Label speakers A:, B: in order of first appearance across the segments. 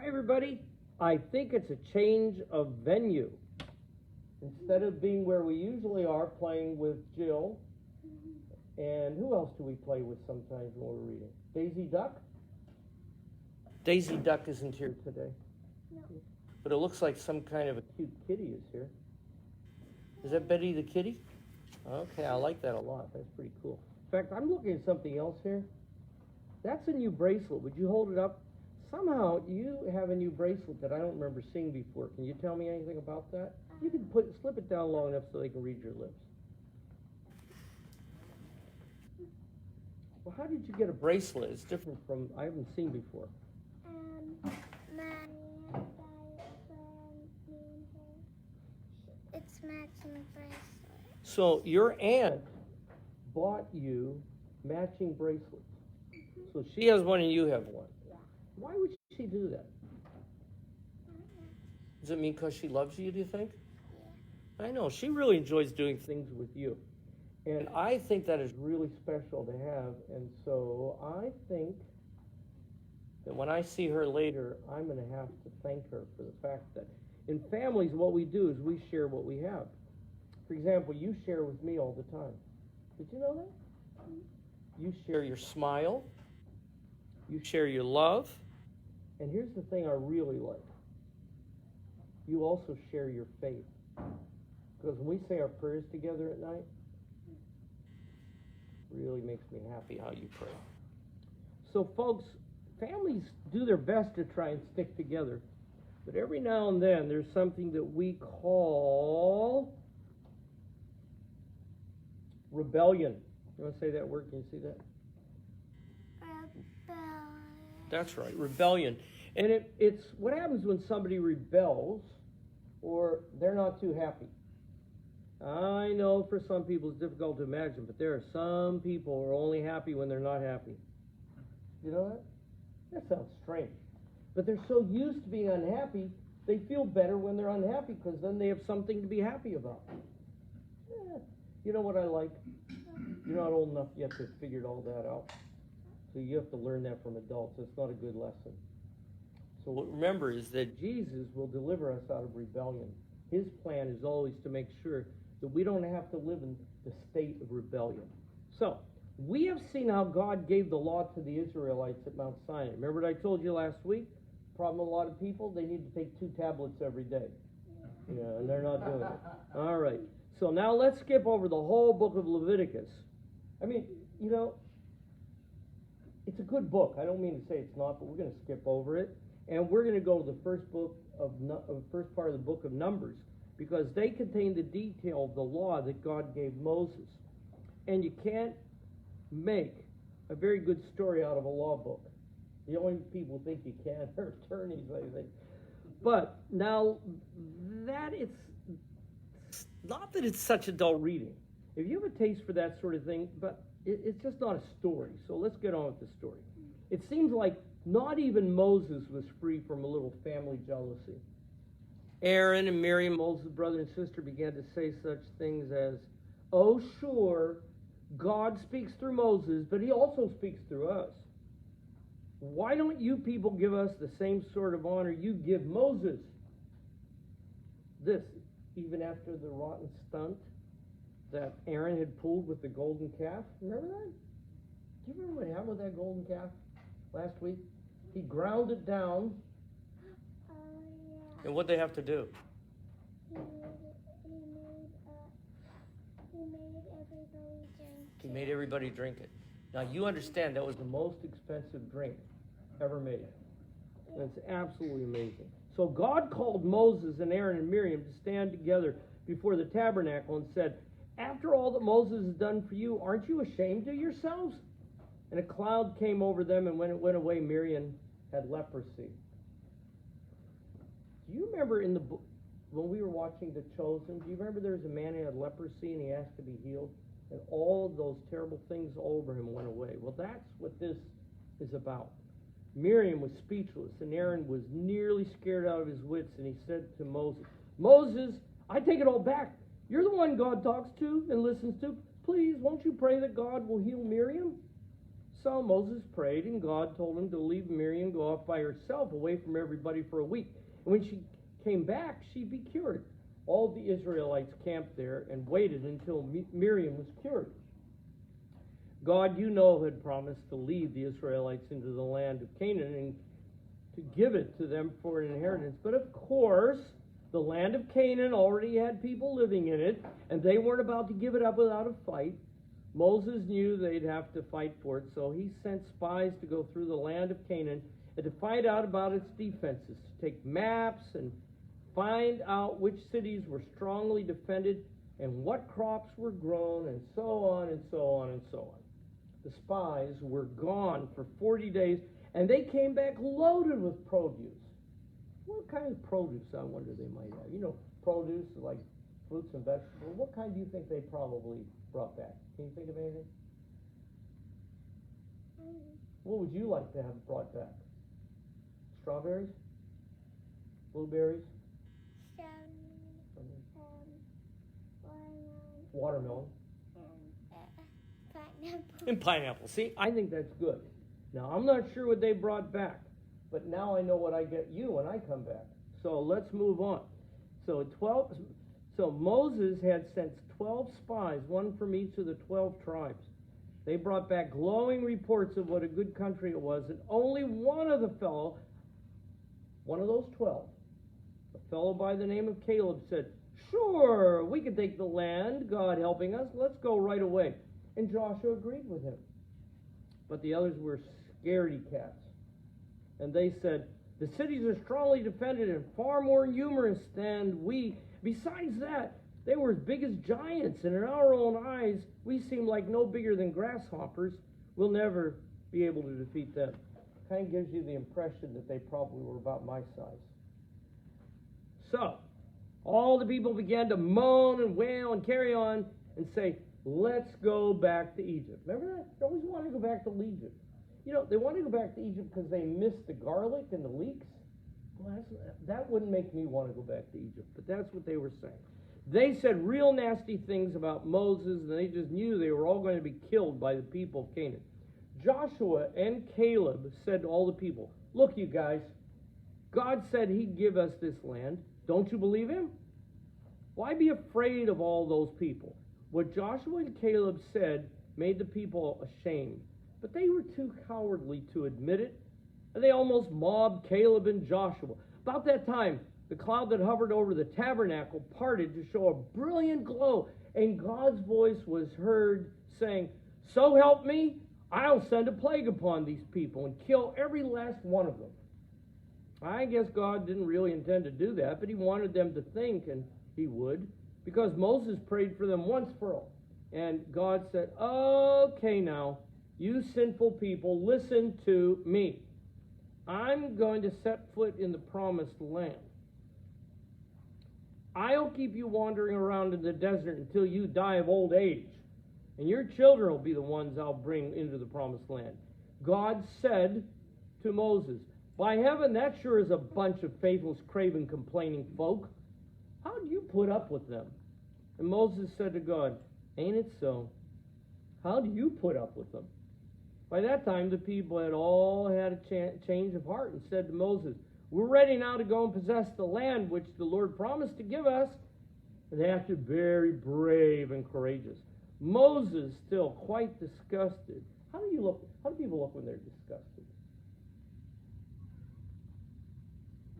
A: Hi, everybody. I think it's a change of venue. Instead of being where we usually are, playing with Jill, and who else do we play with sometimes when we're reading? Daisy Duck? Daisy Duck isn't here today.
B: No.
A: But it looks like some kind of a cute kitty is here. Is that Betty the kitty? Okay, I like that a lot. That's pretty cool. In fact, I'm looking at something else here. That's a new bracelet. Would you hold it up? Somehow you have a new bracelet that I don't remember seeing before. Can you tell me anything about that? You can slip it down long enough so they can read your lips. Well, how did you get a bracelet? It's different from I haven't seen before.
B: My aunt got it from me and her. It's matching bracelet.
A: So your aunt bought you matching bracelets. So she has one and you have one.
B: Yeah.
A: Why would she do that? Does it mean because she loves you, do you think?
B: Yeah.
A: I know. She really enjoys doing things with you. And I think that is really special to have. And so I think that when I see her later, I'm going to have to thank her for the fact that in families, what we do is we share what we have. For example, you share with me all the time. Did you know that? You share your smile. You share your love. And here's the thing I really like. You also share your faith. Because when we say our prayers together at night, it really makes me happy how you pray. So folks, families do their best to try and stick together. But every now and then there's something that we call rebellion. You want to say that word? Can you see that?
B: Rebellion.
A: That's right, rebellion. And it's what happens when somebody rebels or they're not too happy. I know for some people it's difficult to imagine, but there are some people who are only happy when they're not happy. You know that? That sounds strange. But they're so used to being unhappy, they feel better when they're unhappy because then they have something to be happy about. You know what I like? You're not old enough yet to have figured all that out. So you have to learn that from adults. It's not a good lesson. So what remember is that Jesus will deliver us out of rebellion. His plan is always to make sure that we don't have to live in the state of rebellion. So we have seen how God gave the law to the Israelites at Mount Sinai. Remember what I told you last week? Problem with a lot of people, they need to take 2 tablets every day. Yeah, and they're not doing it. All right. So now let's skip over the whole book of Leviticus. I mean, you know, it's a good book. I don't mean to say it's not, but we're going to skip over it. And we're going to go to the first part of the book of Numbers, because they contain the detail of the law that God gave Moses. And you can't make a very good story out of a law book. The only people who think you can are attorneys, I think. But now, that it's not that it's such a dull reading. If you have a taste for that sort of thing, but it's just not a story. So let's get on with the story. It seems like not even Moses was free from a little family jealousy. Aaron and Miriam, Moses' brother and sister, began to say such things as, "Oh, sure, God speaks through Moses, but he also speaks through us. Why don't you people give us the same sort of honor you give Moses?" This, even after the rotten stunt that Aaron had pulled with the golden calf. Remember that? Do you remember what happened with that golden calf last week? He ground it down.
B: Oh, yeah.
A: And what'd they have to do?
B: He made
A: He made everybody
B: everybody drink
A: drink it. Now you understand that was the most expensive drink ever made. That's absolutely amazing. So God called Moses and Aaron and Miriam to stand together before the tabernacle and said, "After all that Moses has done for you, aren't you ashamed of yourselves?" And a cloud came over them, and when it went away, Miriam had leprosy. Do you remember in the book, when we were watching The Chosen, do you remember there was a man who had leprosy and he asked to be healed? And all of those terrible things all over him went away. Well, that's what this is about. Miriam was speechless, and Aaron was nearly scared out of his wits, and he said to Moses, "Moses, I take it all back. You're the one God talks to and listens to. Please, won't you pray that God will heal Miriam?" So Moses prayed, and God told him to leave Miriam, go off by herself, away from everybody for a week. And when she came back, she'd be cured. All the Israelites camped there and waited until Miriam was cured. God, you know, had promised to lead the Israelites into the land of Canaan and to give it to them for an inheritance. But of course, the land of Canaan already had people living in it, and they weren't about to give it up without a fight. Moses knew they'd have to fight for it, so he sent spies to go through the land of Canaan and to find out about its defenses, to take maps and find out which cities were strongly defended and what crops were grown, and so on and so on and so on. The spies were gone for 40 days, and they came back loaded with produce. What kind of produce, I wonder, they might have? You know, produce like fruits and vegetables. What kind do you think they probably brought back? Can you think of anything? What would you like to have brought back? Strawberries? Blueberries? Watermelon.
B: Pineapple.
A: And pineapple. See, I think that's good. Now, I'm not sure what they brought back, but now I know what I get you when I come back. So let's move on. So Moses had sent 12 spies, one from each of the 12 tribes. They brought back glowing reports of what a good country it was, and only one of those 12, a fellow by the name of Caleb, said, "Sure, we can take the land, God helping us. Let's go right away." And Joshua agreed with him. But the others were scaredy cats. And they said, "The cities are strongly defended and far more numerous than we. Besides that, they were as big as giants, and in our own eyes, we seem like no bigger than grasshoppers. We'll never be able to defeat them." Kind of gives you the impression that they probably were about my size. So, all the people began to moan and wail and carry on and say, "Let's go back to Egypt." Remember that? They always wanted to go back to Egypt. You know, they wanted to go back to Egypt because they missed the garlic and the leeks. Well, that wouldn't make me want to go back to Egypt, but that's what they were saying. They said real nasty things about Moses, and they just knew they were all going to be killed by the people of Canaan. Joshua and Caleb said to all the people, "Look, you guys, God said he'd give us this land. Don't you believe him? Why be afraid of all those people?" What Joshua and Caleb said made the people ashamed, but they were too cowardly to admit it, and they almost mobbed Caleb and Joshua. About that time, the cloud that hovered over the tabernacle parted to show a brilliant glow, and God's voice was heard saying, "So help me, I'll send a plague upon these people and kill every last one of them." I guess God didn't really intend to do that, but he wanted them to think, and he would, because Moses prayed for them once for all. And God said, "Okay now, you sinful people, listen to me. I'm going to set foot in the promised land. I'll keep you wandering around in the desert until you die of old age. And your children will be the ones I'll bring into the promised land." God said to Moses, "By heaven, that sure is a bunch of faithless, craven, complaining folk. How do you put up with them?" And Moses said to God, "Ain't it so? How do you put up with them?" By that time, the people had all had a change of heart and said to Moses, "We're ready now to go and possess the land which the Lord promised to give us." And they acted very brave and courageous. Moses, still quite disgusted. How do people look when they're disgusted?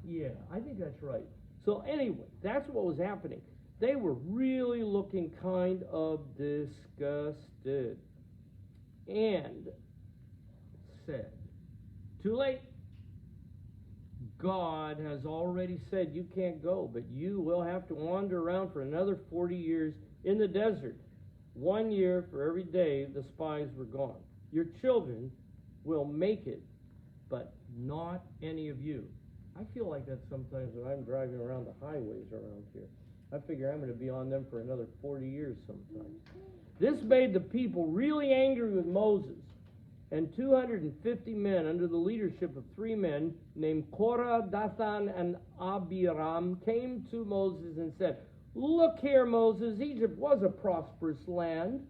A: Yeah, I think that's right. So anyway, that's what was happening. They were really looking kind of disgusted. And said, "Too late. God has already said you can't go, but you will have to wander around for another 40 years in the desert. 1 year for every day the spies were gone. Your children will make it, but not any of you." I feel like that sometimes when I'm driving around the highways around here. I figure I'm going to be on them for another 40 years sometime. This made the people really angry with Moses. And 250 men under the leadership of 3 men named Korah, Dathan, and Abiram came to Moses and said, "Look here, Moses, Egypt was a prosperous land.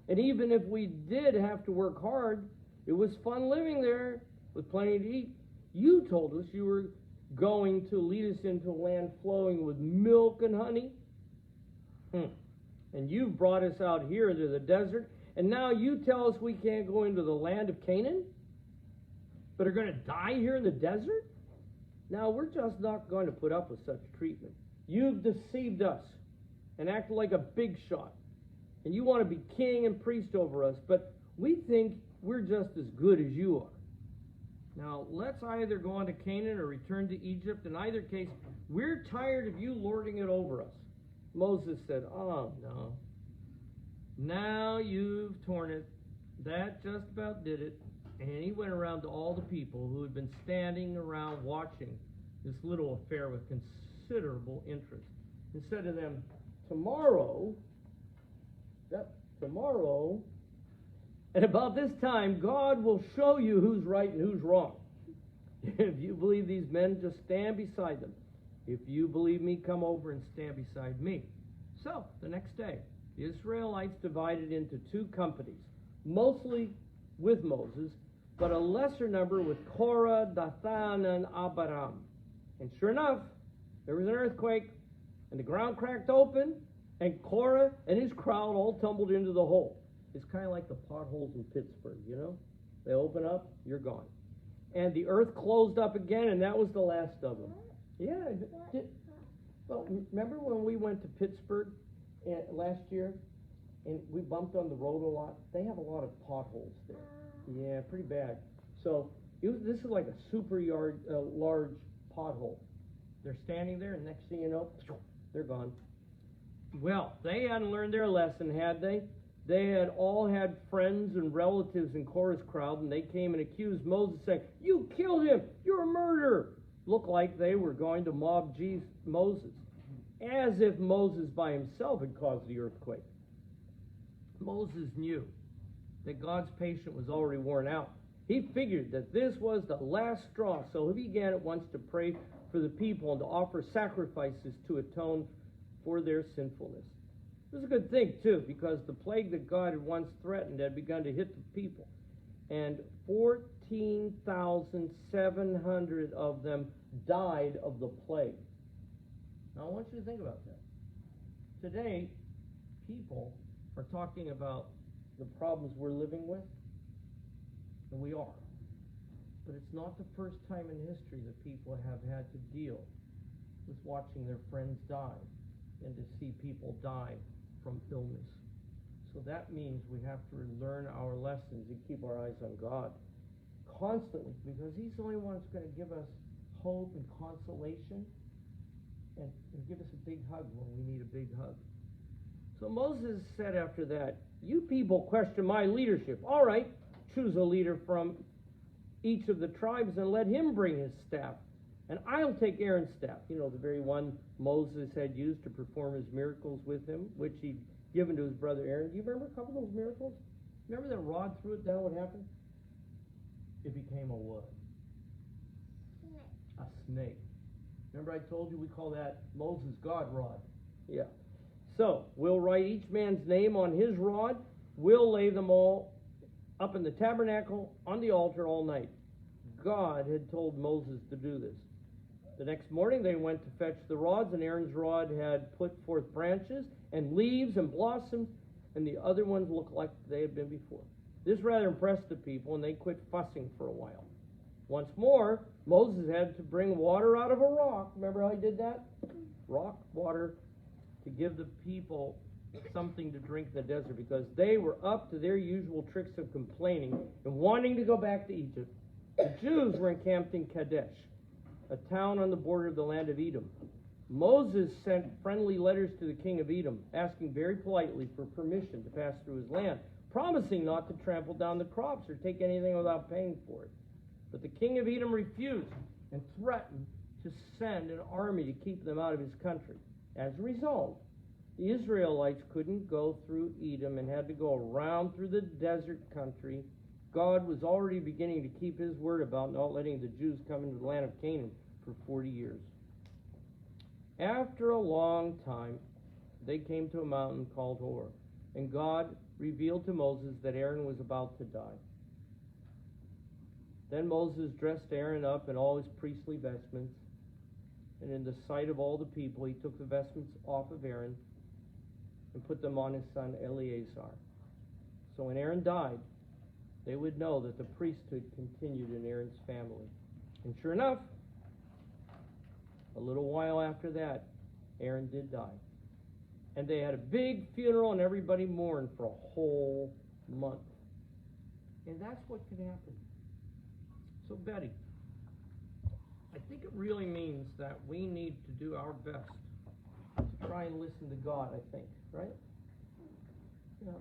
A: And even if we did have to work hard, It was fun living there with plenty to eat. You told us you were going to lead us into a land flowing with milk and honey. And you've brought us out here into the desert, and now you tell us we can't go into the land of Canaan, but are going to die here in the desert? Now, we're just not going to put up with such treatment. You've deceived us and acted like a big shot, and you want to be king and priest over us, but we think we're just as good as you are. Now, let's either go on to Canaan or return to Egypt. In either case, we're tired of you lording it over us. Moses said, oh, no. Now you've torn it. That just about did it. And he went around to all the people who had been standing around watching this little affair with considerable interest, and said to them, tomorrow, and about this time, God will show you who's right and who's wrong. If you believe these men, just stand beside them. If you believe me, come over and stand beside me. So, the next day, the Israelites divided into two companies, mostly with Moses, but a lesser number with Korah, Dathan, and Abiram. And sure enough, there was an earthquake, and the ground cracked open, and Korah and his crowd all tumbled into the hole. It's kind of like the potholes in Pittsburgh, you know? They open up, you're gone. And the earth closed up again, and that was the last of them. Yeah. Well, remember when we went to Pittsburgh last year, and we bumped on the road a lot? They have a lot of potholes there. Yeah, pretty bad. So this is like a super large pothole. They're standing there, and next thing you know, they're gone. Well, they hadn't learned their lesson, had they? They had all had friends and relatives in Korah's crowd, and they came and accused Moses, saying, you killed him! You're a murderer! Looked like they were going to mob Moses, as if Moses by himself had caused the earthquake. Moses knew that God's patience was already worn out. He figured that this was the last straw, so he began at once to pray for the people and to offer sacrifices to atone for their sinfulness. It was a good thing, too, because the plague that God had once threatened had begun to hit the people, and 14,700 of them died of the plague. Now, I want you to think about that. Today, people are talking about the problems we're living with, and we are. But it's not the first time in history that people have had to deal with watching their friends die and to see people die from illness. So that means we have to learn our lessons and keep our eyes on God constantly, because he's the only one that's going to give us hope and consolation and give us a big hug when we need a big hug. So Moses said after that, you people question my leadership. All right, choose a leader from each of the tribes and let him bring his staff. And I'll take Aaron's staff, you know, the very one Moses had used to perform his miracles with him, which he'd given to his brother Aaron. Do you remember a couple of those miracles? Remember that rod threw it down, what happened? It became a what? A snake. Remember I told you we call that Moses' God rod? Yeah. So, we'll write each man's name on his rod. We'll lay them all up in the tabernacle on the altar all night. God had told Moses to do this. The next morning they went to fetch the rods, and Aaron's rod had put forth branches and leaves and blossoms, and the other ones looked like they had been before. This rather impressed the people, and they quit fussing for a while. Once more, Moses had to bring water out of a rock. Remember how he did that? Rock water to give the people something to drink in the desert, because they were up to their usual tricks of complaining and wanting to go back to Egypt. The Jews were encamped in Kadesh, a town on the border of the land of Edom. Moses sent friendly letters to the king of Edom, asking very politely for permission to pass through his land, promising not to trample down the crops or take anything without paying for it. But the king of Edom refused and threatened to send an army to keep them out of his country. As a result, the Israelites couldn't go through Edom and had to go around through the desert country. God was already beginning to keep his word about not letting the Jews come into the land of Canaan for 40 years. After a long time, they came to a mountain called Hor, and God revealed to Moses that Aaron was about to die. Then Moses dressed Aaron up in all his priestly vestments, and in the sight of all the people, he took the vestments off of Aaron and put them on his son Eleazar. So when Aaron died, they would know that the priesthood continued in Aaron's family. And sure enough, a little while after that, Aaron did die. And they had a big funeral, and everybody mourned for a whole month. And that's what can happen. So Betty, I think it really means that we need to do our best to try and listen to God, I think, right? Yeah.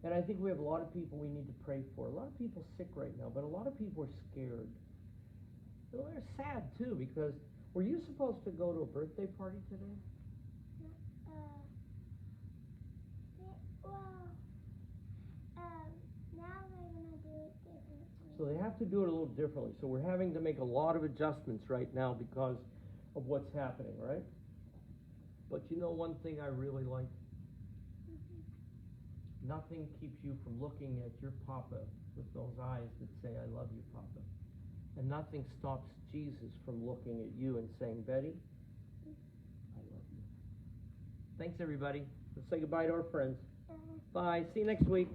A: And I think we have a lot of people we need to pray for. A lot of people sick right now, but a lot of people are scared. Well, they're sad too, because were you supposed to go to a birthday party today?
B: Now they're gonna do it differently.
A: So they have to do it a little differently. So we're having to make a lot of adjustments right now because of what's happening, right? But you know one thing I really like? Nothing keeps you from looking at your Papa with those eyes that say, I love you, Papa. And nothing stops Jesus from looking at you and saying, Betty, I love you. Thanks, everybody. Let's say goodbye to our friends. Bye. See you next week.